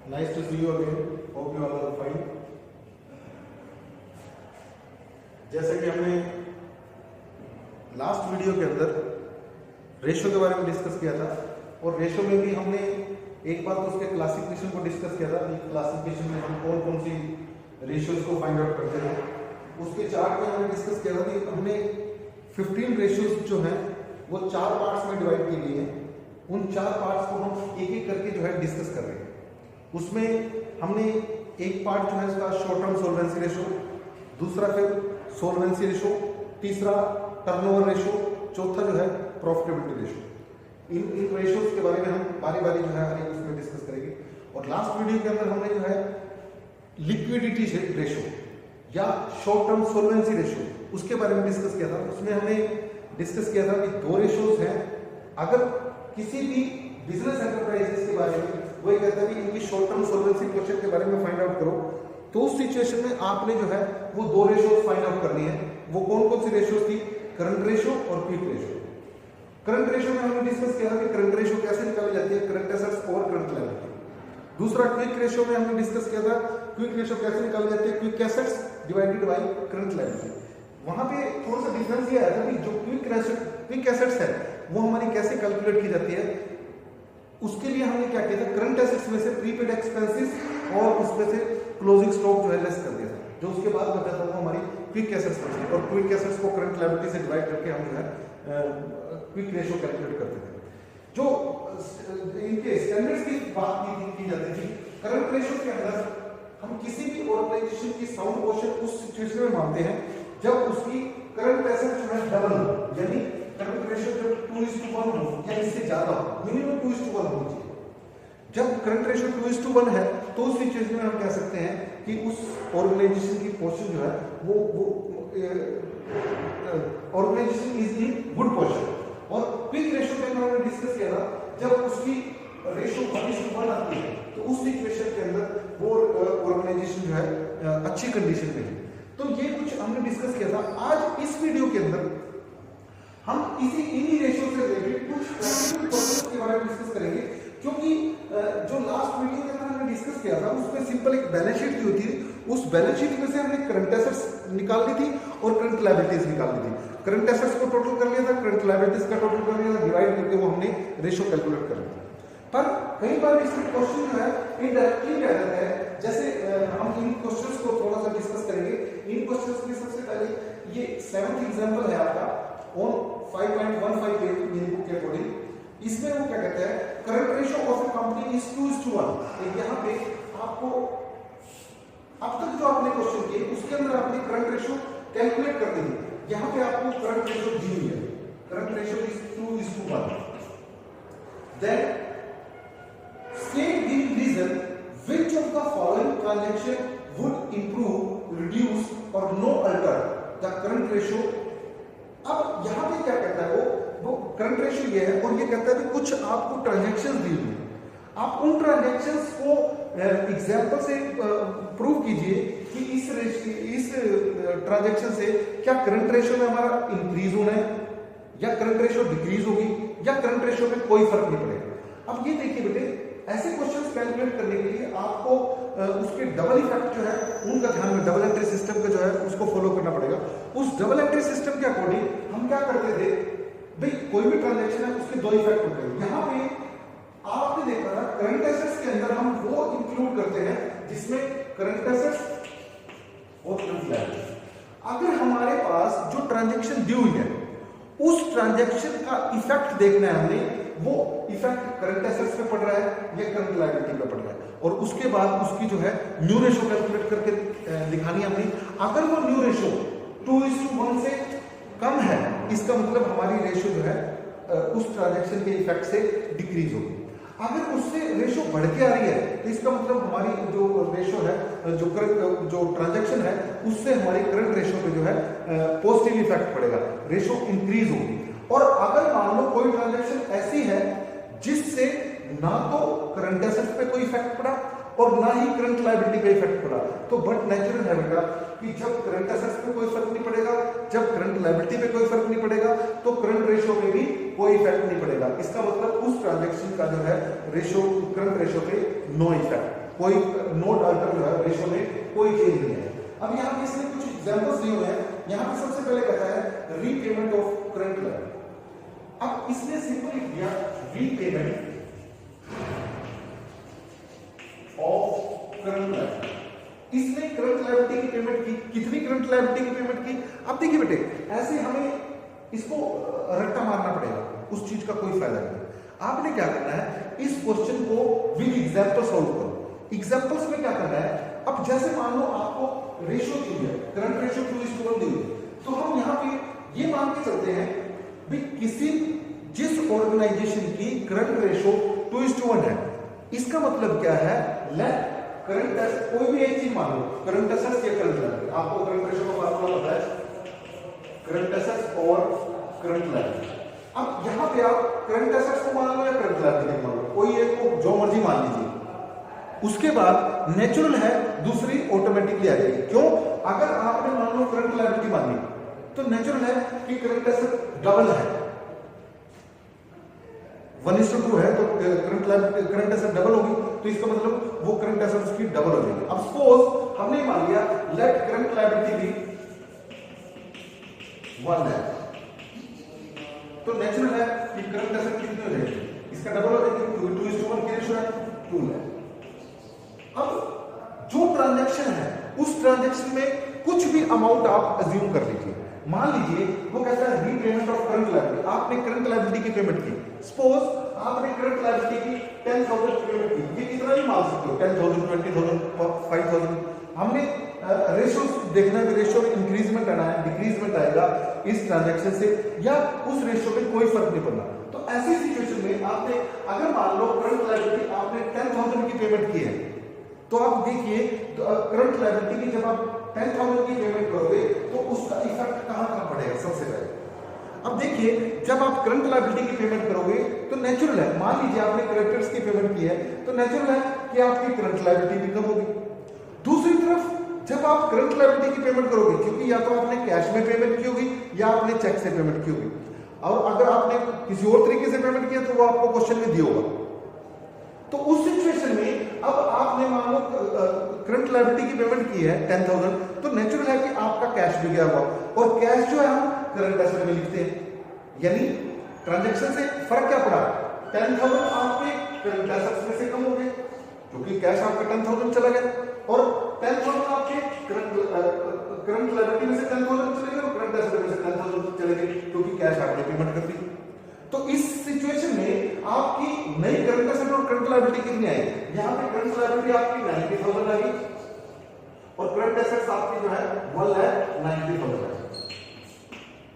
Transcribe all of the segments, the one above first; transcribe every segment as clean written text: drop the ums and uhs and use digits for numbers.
Nice to see you again. Hope you all are fine. जैसे कि हमने last video के अंदर रेशो के बारे में डिस्कस किया था और रेशो में भी हमने एक बार तो उसके क्लासिफिकेशन को डिस्कस किया था। क्लासिफिकेशन में हम कौन कौन सी रेशियोज को फाइंड आउट करते हैं उसके चार्ट में हमने डिस्कस किया था कि हमने 15 रेशियोज जो हैं वो 4 पार्ट्स में डिवाइड किए गए हैं। उन 4 पार्ट्स को हम एक एक करके जो है डिस्कस कर रहे हैं। उसमें हमने एक पार्ट जो है इसका शॉर्ट टर्म सोल्वेंसी रेशो, दूसरा फिर सोल्वेंसी रेशो, तीसरा टर्नओवर रेशो, चौथा जो है प्रॉफिटेबिलिटी रेशो। इन रेशोज के बारे में हम बारी बारी जो है हर एक उसमें डिस्कस करेंगे। और लास्ट वीडियो के अंदर हमने जो है लिक्विडिटी रेशो या शॉर्ट टर्म सोल्वेंसी रेशो उसके बारे में डिस्कस किया था। उसमें हमने डिस्कस किया था कि 2 रेशोज हैं। अगर किसी भी बिजनेस एंटरप्राइजेस के बारे में वो ये कहता है कि इनकी शॉर्ट टर्म सोल्वेंसी क्वेश्चन के बारे में फाइंड आउट करो, तो उस सिचुएशन में आपने जो है वो 2 रेशोज फाइंड आउट करनी है। वो कौन कौन सी रेशोज थी? करंट रेशो और क्विक रेशो। करंट रेशो में हमने डिस्कस किया कि करंट रेशो कैसे निकाली जाती है, करंट एसेट्स और करंट लायबिलिटी। दूसरा क्विक रेशो में हमने डिस्कस किया था क्विक रेशो कैसे निकाली जाती है, quick assets divided by current liability. वहां पे थोड़ा सा डिफरेंस ये आया था कि जो क्विक एसेट्स है वो हमारी कैसे कैलकुलेट की जाती है। उसके लिए हमने क्या किया था, करंट एसेट्स में से प्रीपेड एक्सपेंसेस और उसमें से क्लोजिंग स्टॉक जो है लेस कर दिया था। जो उसके बाद बचा था वो हमारी क्विक एसेट्स बची और क्विक एसेट्स को करंट लायबिलिटी से डिवाइड करके हम जो है क्विक रेशो कैलकुलेट करते थे। जो इनके स्टैंडर्ड्स की बात की जाती थी, करंट रेशो के अंदर हम किसी भी ऑर्गेनाइजेशन की साउंड पोजीशन उस सिचुएशन में मानते हैं जब उसकी करंट एसेट जो है डबल, यानी करंट रेशो जब 2:1 हो या इससे ज्यादा हो, मिनिमम 2:1 होनी चाहिए। जब करंट रेशो 2:1 है तो उस सिचुएशन में हम कह सकते हैं कि उस ऑर्गेनाइजेशन की पोजीशन जो है वो organisation is in good position. और क्विक रेशो के अंदर हमने डिस्कस किया था जब उसकी रेशो 1:1 आती है तो उस सिचुएशन के अंदर वो ऑर्गेनाइजेशन जो है अच्छी कंडीशन में है। तो ये कुछ हमने डिस्कस किया था। आज इस वीडियो के अंदर हम इन्हीं रेशो से रिलेटेड कुछ प्रैक्टिकल क्वेश्चंस के बारे में डिस्कस करेंगे, क्योंकि जो लास्ट वीडियो के अंदर हमने डिस्कस किया था उसमें सिंपल एक बैलेंस शीट होती है। उस बैलेंस शीट में से हमने करंट एसेट्स निकालनी थी और करंट लायबिलिटीज निकालनी थी। करंट एसेट्स को टोटल कर लिया था, करंट लायबिलिटीज का टोटल कर लिया था, डिवाइड करके वो हमने रेशो कैलकुलेट कर लिया। पर कई बार इसमें क्वेश्चन जो है इनडायरेक्टली क्या रहता है, जैसे हम इन क्वेश्चंस को थोड़ा सा डिस्कस करेंगे। इन क्वेश्चंस में सबसे पहले ये 7th एग्जांपल है आपका ऑन 5.15 पेज मेरी बुक के अकॉर्डिंग। इसमें वो क्या कहता है, current ratio of A company is 2:1। यहाँ पे आपको अब तक जो आपने क्वेश्चन किए उसके अंदर आपने करंट रेशो कैलकुलेट कर दी। यहाँ पे आपको करंट रेशो दी हुई है, current ratio is 2:1। Then state the reason which of the following transaction would improve, reduce or no alter the current ratio। अब यहाँ पे क्या कहता है वो करंट रेशियो ये है और ये कहता है कि कुछ आपको ट्रांजैक्शंस दी हुई है, आप उन ट्रांजैक्शंस को एग्जांपल से प्रूव कीजिए कि इस ट्रांजैक्शन से क्या करंट रेशियो में हमारा इंक्रीज होना है या करंट रेशियो डिक्रीज होगी या करंट रेशियो में कोई फर्क नहीं पड़ेगा। अब ये देखिए बेटे, ऐसे क्वेश्चंस कैलकुलेट करने के लिए आपको उसके डबल इफेक्ट जो है उनका ध्यान में, डबल एंट्री सिस्टम का जो है उसको फॉलो करना पड़ेगा। उस डबल एंट्री सिस्टम के अकॉर्डिंग हम क्या करते थे भाई, कोई भी ट्रांजैक्शन है उसके 2 इफेक्ट होते हैं। यहाँ पे आपने देखा था करंट एसेट्स के अंदर हम वो इंक्लूड करते हैं जिसमें करंट एसेट्स और करंट लायबिलिटी। अगर हमारे पास जो ट्रांजैक्शन दी हुई है उस ट्रांजैक्शन का इफेक्ट देखना है हमने, वो इफेक्ट करंट एसेट्स पे पड़ रहा है या करंट लायबिलिटी पे पड़ रहा है, और उसके बाद उसकी जो है न्यू रेशो कैलकुलेट करके दिखानी है हमने। अगर वो न्यू रेशो 2:1 से कम है, इसका मतलब हमारी रेशो जो है उस ट्रांजैक्शन के इफेक्ट से डिक्रीज होगी। अगर उससे रेशो बढ़ के आ रही है तो इसका मतलब हमारी जो रेशो है, जो ट्रांजैक्शन है उससे हमारी करंट रेशो पे जो है पॉजिटिव इफेक्ट पड़ेगा, रेशो इंक्रीज होगी। और अगर मान लो कोई ट्रांजैक्शन ऐसी है जिससे ना तो करंट एसेट्स पे कोई इफेक्ट पड़ा और ना ही करंट लायबिलिटी पे इफेक्ट पड़ा, तो बट नेचुरल है बेटा कि जब करंट एसेट्स पे कोई फर्क नहीं पड़ेगा, जब करंट लायबिलिटी पे कोई फर्क नहीं पड़ेगा, तो करंट रेशो में भी कोई इफेक्ट नहीं पड़ेगा। इसका मतलब उस ट्रांजैक्शन का जो है रेशो, करंट रेशो पे नो इफेक्ट। कोई नोट अल्टर जो है रेशो में कोई चेंज नहीं है। अब यहाँ पे इसने कुछ एग्जांपल्स दिए हुए हैं। यहाँ पे सबसे पहले कहता है रीपेमेंट ऑफ करंट लायबिलिटी। अब इसने सिंपल लिख दिया रीपेमेंट ऑफ करंट लायबिलिटी। इसने करंट लायबिलिटी की पेमेंट की, कितनी करंट लायबिलिटी की पेमेंट की? अब देखिए बेटे, ऐसे हमें इसको रट्टा मारना पड़ेगा, उस चीज का कोई फायदा नहीं। आपने क्या करना है, इस क्वेश्चन को विद एग्जांपल सॉल्व करो। एग्जांपल्स में क्या करना है, अब जैसे मान लो आपको रेशियो दी है, करंट रेशियो 2:1 दी है, तो हम यहाँ पे ये मान के चलते हैं भी किसी जिस ऑर्गेनाइजेशन की करंट रेशियो 2:1 है, इसका मतलब क्या है, लेट करंट एसेट, कोई भी एक चीज मान लो, करंट एसेट्स या करंट लायबिलिटी, आपको करंट रेशियो का फार्मूला पता है, करंट एसेट्स और करंट लायबिलिटी। अब यहां पे आप करंट एसेट्स को मान लो या करंट लायबिलिटी मान लो, कोई एक को जो मर्जी मान लीजिए। उसके बाद नेचुरल है, दूसरी ऑटोमेटिकली आ जाएगी। क्यों? अगर आपने मान लो करंट लायबिलिटी मानी तो नेचुरल है कि करंट एसेट डबल है, 1:2 है तो करंट एसेट डबल होगी, तो इसका मतलब वो करंट एसेट्स की डबल हो जाएगी। अब सपोज हमने मान लिया लेट करंट लायबिलिटी भी 1 है, तो नेचुरल है कि करंट एसेट कितनी हो जाएगी, इसका डबल हो जाएगी, 2:1 की रेशियो है 2 है। अब जो ट्रांजैक्शन है उस ट्रांजैक्शन में कुछ भी अमाउंट आप अज्यूम कर लीजिए। मान लीजिए वो कहता है रीपेमेंट ऑफ करंट लायबिलिटी, आपने करंट लायबिलिटी की पेमेंट की, सपोज आपने करंट लायबिलिटी की 10,000 की पेमेंट की, ये कितना भी मान सकते हो, 10,000, 20,000, 5,000। हमने रेशियो देखना है, रेशियो में इंक्रीजमेंट आना है, डिक्रीजमेंट आएगा इस ट्रांजैक्शन से, या उस रेशियो में कोई फर्क नहीं पड़ना। तो ऐसी सिचुएशन में आपने अगर मान लो करंट लायबिलिटी आपने 10,000 की पेमेंट की है, तो आप देखिए करंट लायबिलिटी की जब आप 10,000 की पेमेंट करोगे तो उसका इफेक्ट कहां पड़ेगा सबसे पहले। अब देखिए जब आप करंट लायबिलिटी की पेमेंट करोगे तो नेचुरल है, मान लीजिए आपने क्रेडिटर्स की पेमेंट की है तो नेचुरल है कि आपकी करंट लायबिलिटी भी कम होगी। दूसरी तरफ जब आप करंट लायबिलिटी की पेमेंट करोगे, क्योंकि या तो आपने कैश में पेमेंट की होगी या आपने चेक से पेमेंट की होगी, और अगर आपने किसी और तरीके से पेमेंट किया तो वो आपको क्वेश्चन में दिया होगा। तो उस सिचुएशन में अब आपने मान लो करंट लायबिलिटी की पेमेंट की है 10,000, तो नेचुरल है कि आपका कैश भी गया हुआ, और कैश जो है हम करंट एसेट में लिखते हैं, यानी ट्रांजैक्शन से फर्क क्या पड़ा, 10,000 आपके करंट एसेट्स में से कम हो गए क्योंकि कैश आपका 10,000 चला गया, और 10,000 आपके करंट लायबिलिटी में से 10,000 चले गए और करंट एसेट में से 10,000 चले गए क्योंकि कैश आपने पेमेंट कर दी। तो इस सिचुएशन में आपकी नई करंट एसेट और करंट लायबिलिटी कितनी आई, यहां पे करंट लायबिलिटी आपकी 90,000 आई और करंट एसेट्स आपकी जो है 1,90,000 है।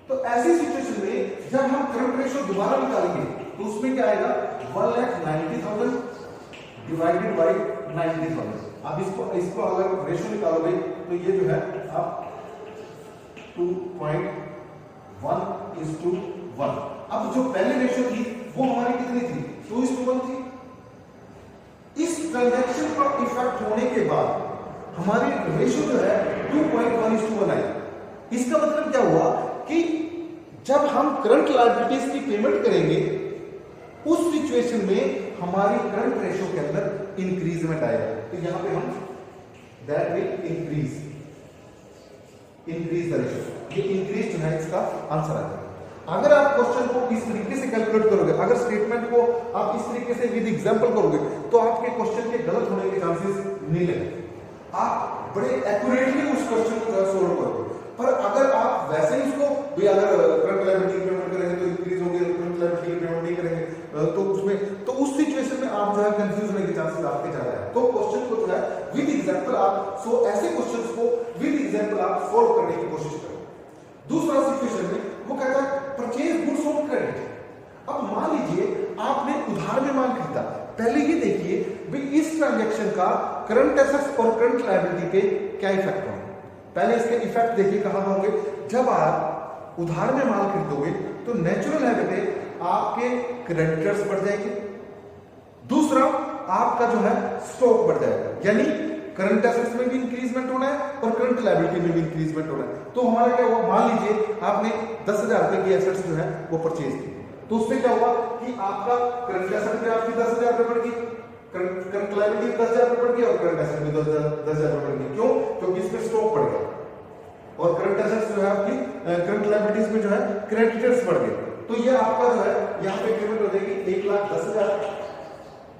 तो ऐसी सिचुएशन में जब हम करंट रेशियो दोबारा निकालेंगे तो उसमें क्या आएगा, 1,90,000 डिवाइडेड बाय 90,000। अब इसको अगर रेशियो निकालोगे तो ये जो है आप 2.1:1। अब जो पहले रेशियो थी वो हमारी कितनी थी, 2:1 थी। इस ट्रांजैक्शन का इफेक्ट होने के बाद हमारी रेशियो जो है 2.1:1 आई। इसका मतलब क्या हुआ कि जब हम करंट लायबिलिटीज की पेमेंट करेंगे उस सिचुएशन में हमारी करंट रेशियो के अंदर इंक्रीजमेंट आएगा, तो यहां पे हम that will increase the ratio, ये इंक्रीज जो है इसका आंसर आ जाएगा। अगर आप क्वेश्चन को इस तरीके से कैलकुलेट करोगे, अगर स्टेटमेंट को आप इस तरीके से विद एग्जांपल करोगे तो आपके क्वेश्चन के गलत होने के चांसेस नहीं लगेंगे, आप बड़े एक्यूरेटली उस क्वेश्चन को सोल्व करोगे। पर अगर आप वैसे ही इसको भी अगर करंट लायबिलिटी की पेमेंट करेंगे तो इंक्रीज होंगे, करंट लायबिलिटी की पेमेंट नहीं करेंगे तो उसमें, तो उस सिचुएशन में आप जो है कंफ्यूज होने के चांसेस आपके ज्यादा है। तो क्वेश्चन को जो है विद एग्जांपल आप ऐसे क्वेश्चंस को विद एग्जांपल आप सोल्व करने की कोशिश करें। दूसरा सिचुएशन में वो कहता है परचेज गुड्स ऑन क्रेडिट। अब मान लीजिए आपने उधार में माल खरीदा, पहले ही देखिए भाई इस ट्रांजैक्शन का करंट एसेट्स और करंट लायबिलिटी पे क्या इफेक्ट होगा। पहले इसके इफेक्ट देखिए कहां होंगे, जब आप उधार में माल खरीदोगे तो नेचुरल है बेटे आपके क्रेडिटर्स बढ़ जाएंगे, दूसरा आपका जो है स्टॉक बढ़ जाएगा, यानी करंट एसेट्स में भी इंक्रीजमेंट होना है और करंट लायबिलिटी में भी इंक्रीजमेंट होना है। तो हमारा क्या हुआ, मान लीजिए आपने 10,000 रुपए की एसेट्स जो है वो परचेज की, तो उससे क्या हुआ कि आपका करंट एसेट में आपकी 10,000 रुपए बढ़ गई, करंट लायबिलिटी 10,000 रुपए बढ़ गई और करंट एसेट भी 10,000 रुपए बढ़ गई। क्यों? क्योंकि इसमें स्टॉक बढ़ गया और करंट एसेट्स जो है आपकी करंट लायबिलिटीज में जो है क्रेडिटर्स बढ़ गए। तो ये आपका जो है यहाँ पे पेमेंट हो जाएगी 1,10,000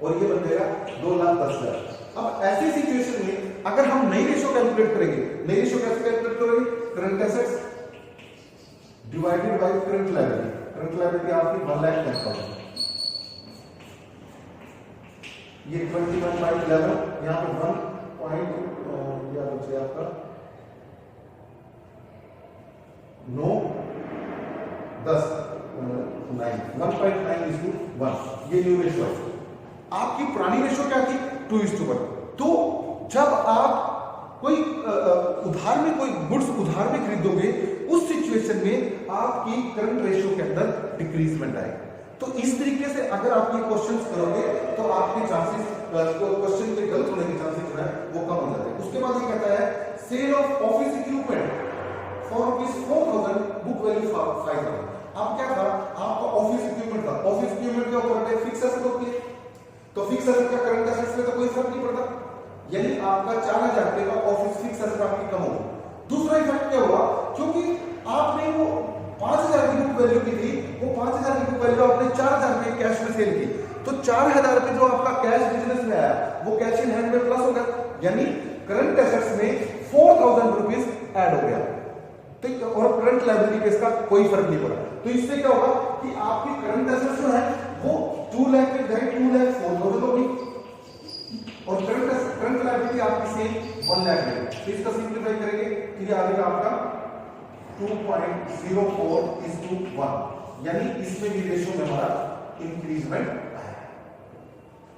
और ये बन जाएगा 2,10,000। अब ऐसी सिचुएशन में अगर हम नई रेशो कैलकुलेट करेंगे, नई रेशो कैसे कैलकुलेट करेंगे? Current assets divided by current liability. Current liability आपकी 1,10,000, ये 21/11, यहाँ पे 1 पॉइंट क्या बचे आपका 9 10 9 1.9:1, ये न्यू रेशो है। आपकी पुरानी रेशो क्या थी? 2:1। तो जब आप कोई उधार में कोई गुड्स उधार में खरीदोगे, उस सिचुएशन में आपकी करंट रेशो के अंदर डिक्रीजमेंट आएगा। तो इस तरीके से अगर आप ये क्वेश्चंस करोगे तो आपके चांसेस क्वेश्चन के गलत होने के चांसेस जो है वो कम हो जाते हैं। उसके बाद ये कहता है sale of office equipment for ₹4,000, book value 5,000। अब क्या था? आपका ऑफिस इक्विपमेंट था। ऑफिस इक्विपमेंट क्या होता है? फिक्स एसेट होती है। तो फिक्स एसेट का करंट एसेट्स में तो कोई फर्क नहीं पड़ता, यानी आपका 4,000 रुपए का ऑफिस फिक्स एसेट आपकी कम होगी। दूसरा इफेक्ट क्या हुआ? क्योंकि आपने वो 5,000 की बुक वैल्यू की थी, वो 5,000 की बुक वैल्यू आपने 4,000 रुपए कैश में सेल की, तो 4,000 रुपए जो आपका कैश बिजनेस में आया वो कैश इन हैंड में प्लस हो गया, यानी करंट एसेट्स में 4,000 रुपीज ऐड हो गया। तो और करंट लायबिलिटी पे इसका कोई फर्क नहीं पड़ा। तो इससे क्या होगा कि आपकी करंट एसेट्स जो है वो 2 लाख के जगह 2,04,000 होगी और करंट लायबिलिटी आपकी सेम 1 लाख है। तो इसका सिंप्लीफाई करेंगे तो ये आ जाएगा आपका 2.04:1, यानी इसमें भी रेशियो में हमारा इंक्रीजमेंट आया।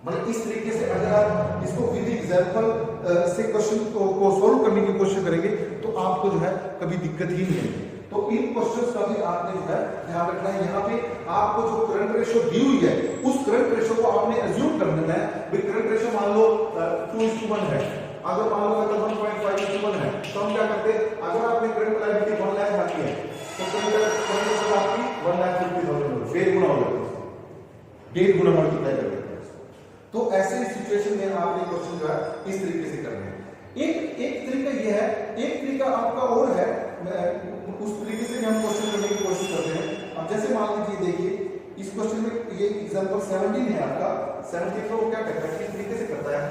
मतलब इस तरीके से अगर आप इसको विद एग्जांपल से क्वेश्चन को सॉल्व करने की कोशिश करेंगे तो आपको जो है कभी दिक्कत ही नहीं आएगी। तो इन क्वेश्चंस का भी आपने जो है ध्यान रखना है। यहाँ पे आपको जो करंट रेशियो दी हुई है उस करंट रेशियो को आपने अज्यूम कर लेना है। भाई करंट रेशियो मान लो 2:1 है, अगर मान लो अगर 1.5:1 है तो हम क्या करते हैं? अगर आपने करंट लायबिलिटी 1 लाख रखी है तो करंट रेशियो आपकी 1,50,000 डेढ़ गुना हो जाता है, डेढ़ गुना मल्टीप्लाई कर देते हैं। तो ऐसे सिचुएशन में आपने क्वेश्चन जो है इस तरीके से करना है। एक तरीका ये है, एक तरीका आपका और है, उस तरीके से हम क्वेश्चन करने की कोशिश करते हैं। अब जैसे मान लीजिए, देखिए इस क्वेश्चन में ये एग्जांपल 17 है आपका। 17 को क्या करता है, किस तरीके से करता है?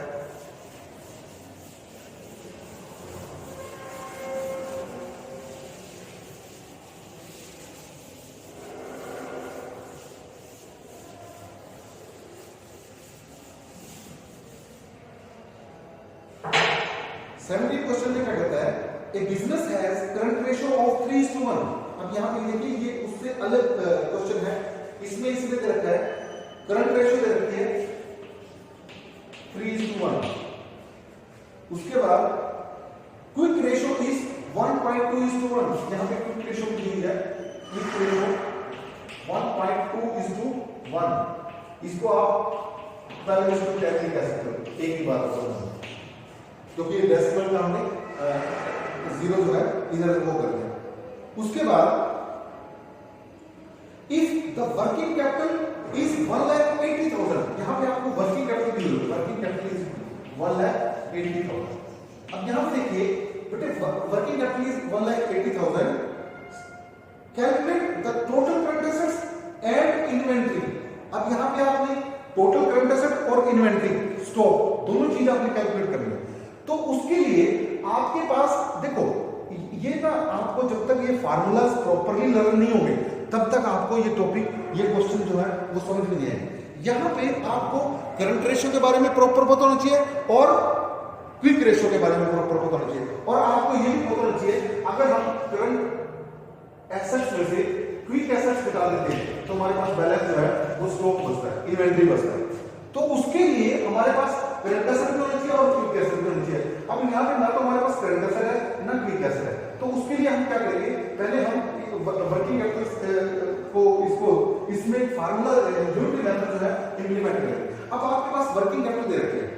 क्वेश्चन में क्या कहता है? A business has current ratio of 3:1। अब यहां पे देखिए ये उससे अलग क्वेश्चन है। इसमें इसमें दे रखा है करंट रेशियो दे रखी है 3:1। उसके बाद क्विक रेशियो इज 1.2:1। यहां पे क्विक रेशियो दी हुई है, क्विक रेशियो 1.2:1। इसको आप पहले इसको कैसे कह सकते हो? एक ही बात बोलना, क्योंकि डेसिमल का हमने जीरो जो है इधर वो कर दिया। उसके बाद if the working capital is 1,80,000, यहां पे आपको वर्किंग कैपिटल दी हुई है, वर्किंग कैपिटल इज 1,80,000। अब यहां पे देखिए बेटे, working capital is 1,80,000, calculate the total current assets and inventory. अब यहां पे आपने टोटल करंट एसेट और इन्वेंटरी स्टॉक दोनों चीज आपने कैलकुलेट करनी है। तो उसके लिए आपके पास देखो, ये ना आपको जब तक ये फार्मूलाज प्रॉपर्ली लर्न नहीं होंगे तब तक आपको ये टॉपिक, ये क्वेश्चन जो है वो समझ नहीं आएगा। यहां पे आपको करंट रेशियो के बारे में प्रॉपर पता होना चाहिए और क्विक रेशियो के बारे में प्रॉपर पता होना चाहिए, और आपको ये भी पता होना चाहिए अगर हम करंट एसेट्स में से क्विक एसेट्स घटा देते हैं तो हमारे पास बैलेंस जो है वो स्टॉक बचता है, इन्वेंटरी बचता है। तो उसके लिए हमारे पास करंट एसेट भी होना चाहिए और क्विक एसेट भी होना चाहिए। अब यहाँ पे ना तो हमारे पास करंट एसेट है ना क्विक एसेट है, तो उसके लिए हम क्या करेंगे? पहले हम वर्किंग कैपिटल को इसको इसमें फार्मूला ज्योमेट्री मेथड जो है इंप्लीमेंट करेंगे। अब आपके पास वर्किंग कैपिटल दे रखे हैं।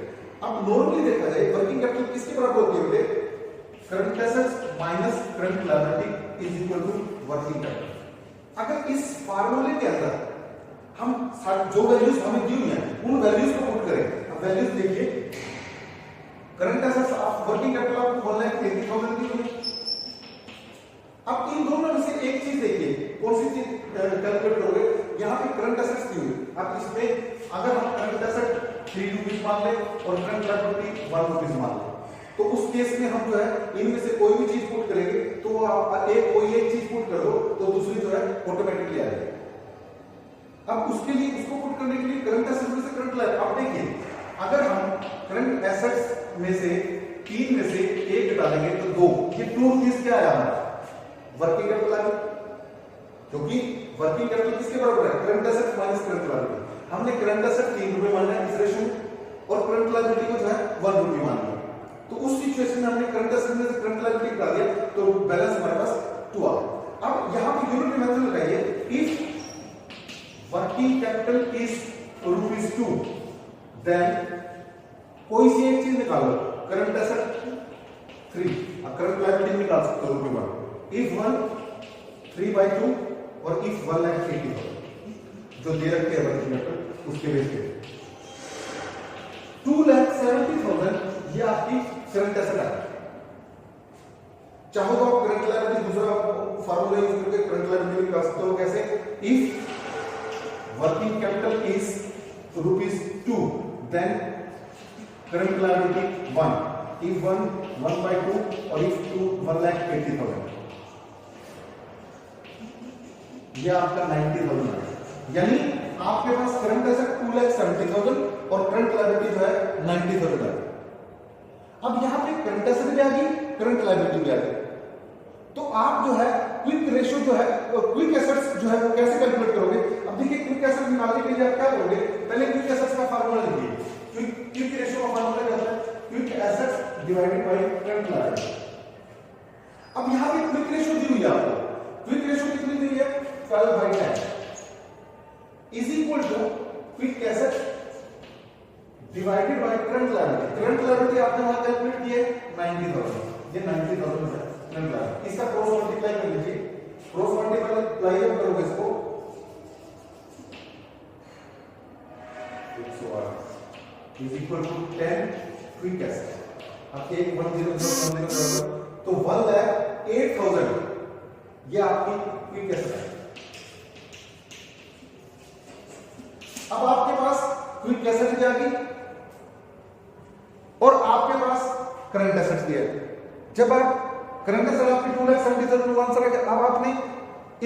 अब नॉर्मली देखा जाए वर्किंग कैपिटल किसके बराबर होती है? Current assets minus current liability is equal to working capital. अगर इस फार्मूले के अंदर हम जो वैल्यूज हमें दी हुई हैं उन वैल्यूज को पुट करें, वैल्यूज देखिए, current assets of working capital आपको 1,80,000 दी हुई है। अब इन दोनों में से एक चीज देखिए, कौन सी चीज कैलकुलेट करोगे? यहाँ पे करंट एसेट्स दी हुई, अब इसमें अगर हम करंट एसेट 3 रुपीज मान ले और करंट लायबिलिटी 1 रुपीज मान ले, तो उस केस में हम जो है इनमें से कोई भी चीज पुट करेंगे तो आप कोई एक चीज पुट कर दो तो दूसरी जो है ऑटोमेटिकली आ जाएगी। अब उसके लिए उसको पुट करने के लिए करंट एसेट्स में से करंट लायबिलिटी, अब देखिए अगर हम करंट एसेट्स में से 3 में से 1 डालेंगे तो 2, ये 2 रुपीज क्या आया हमारा? वर्किंग कैपिटल लायबिलिटी, क्योंकि वर्किंग कैपिटल किसके बराबर है? Current asset minus current liability. हमने करंट एसेट 3 रुपए माना है इस रेशो में और करंट लायबिलिटी को जो है 1 रुपए मान लिया, तो उस सिचुएशन में हमने करंट एसेट में से करंट लायबिलिटी हटा दिया तो बैलेंस हमारे पास 2 आ गया। अब यहां पे यूनिट मेथड लगाइए, if working capital is ₹2 then कोई सी एक चीज निकालो, करंट एसेट 3, अब करंट लायबिलिटी निकाल सकते हो ₹1, इफ 1 3/2 और इफ 1,80,000 जो दे रखे हैं वर्किंग कैपिटल उसके बेस पे 2,70,000 ये आपकी करंट एसेट है। चाहो तो आप करंट लायबिलिटी दूसरा फार्मूला यूज करके करंट लायबिलिटी निकाल सकते हो, कैसे? If working capital is ₹2 then current liability 1, if 1 1/2 और इफ 2 1,80,000, ये आपका 90,000 है। यानी आपके पास करंट एसेट 2,70,000 और करंट लायबिलिटी जो है 90,000 है। अब यहां पे करंट एसेट भी आ गई, करंट लायबिलिटी भी आ गई, तो आप जो है क्विक रेशियो जो है क्विक एसेट्स जो है वो कैसे कैलकुलेट करोगे? अब देखिए क्विक एसेट निकालने के लिए आप क्या करोगे? पहले क्विक एसेट्स का फार्मूला लिखिए। क्विक रेशियो का फार्मूला क्या होता है? Quick assets divided by current liability. अब यहां पे क्विक रेशियो दी हुई है आपको, क्विक रेशियो कितनी दी है? 12/10 is equal to quick asset divided by current liability. Current liability आपने वहां कैलकुलेट की है 90,000, ये 90,000 है करंट लायबिलिटी। इसका क्रॉस मल्टीप्लाई कर लीजिए, क्रॉस मल्टीप्लाई जब करोगे इसको 108 is equal to 10 quick asset. अब 1,10,000 तो 1,08,000 ये आपकी क्विक एसेट है। अब आपके पास क्विक एसेट आ गई और आपके पास करंट एसेट्स भी है। जब आप करंट एसेट आपकी 2,70,000 आंसर है, अब आपने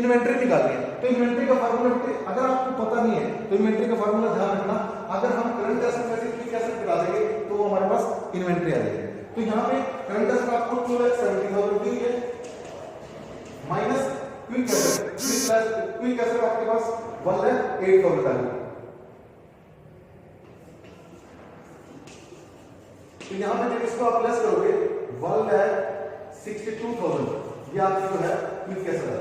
इन्वेंटरी निकालनी है, तो इन्वेंटरी का फार्मूला अगर आपको पता नहीं है तो इन्वेंटरी का फार्मूला ध्यान रखना, अगर हम करंट एसेट में से क्विक एसेट घटा देंगे तो हमारे पास इन्वेंटरी आ जाएगी। तो यहाँ पे करंट एसेट आपको 2,70,000 दी है minus quick asset, quick asset आपके पास 1,08,000 आ गई। तो यहां पे जब इसको आप प्लस करोगे 1,62,000 ये आपकी जो है क्विक एसेट है,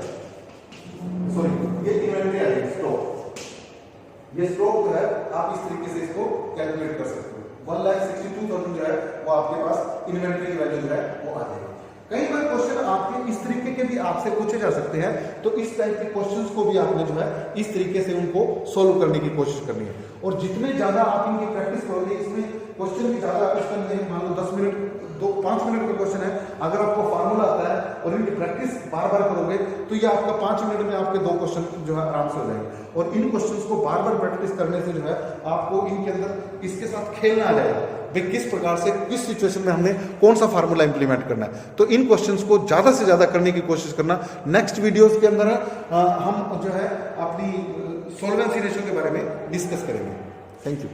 सॉरी ये इन्वेंटरी आ गई, स्टॉक। ये स्टॉक जो है आप इस तरीके से इसको कैलकुलेट कर सकते हो। 1,62,000 जो है वो आपके पास इन्वेंटरी की वैल्यू जो है वो आ जाएगी। कई बार क्वेश्चन आपके इस तरीके के भी आपसे पूछे जा सकते हैं, तो इस टाइप के क्वेश्चंस को भी आपने जो है इस तरीके से उनको सोल्व करने की कोशिश करनी है। और जितने ज्यादा आप इनकी प्रैक्टिस करोगे, इसमें क्वेश्चन भी ज्यादा क्वेश्चन नहीं, मान लो 10 मिनट 5 मिनट का क्वेश्चन है, अगर आपको फार्मूला आता है और इनकी प्रैक्टिस बार बार करोगे तो ये आपका 5 मिनट में आपके 2 क्वेश्चन जो है आराम से हो जाएंगे। और इन क्वेश्चंस को बार बार प्रैक्टिस करने से जो है आपको इनके अंदर इसके साथ खेलना आ जाएगा, भाई किस प्रकार से किस सिचुएशन में हमने कौन सा फार्मूला इंप्लीमेंट करना है। तो इन क्वेश्चंस को ज्यादा से ज्यादा करने की कोशिश करना। नेक्स्ट वीडियोस के अंदर हम जो है अपनी सॉल्वेंसी रेशियो के बारे में डिस्कस करेंगे। Thank you.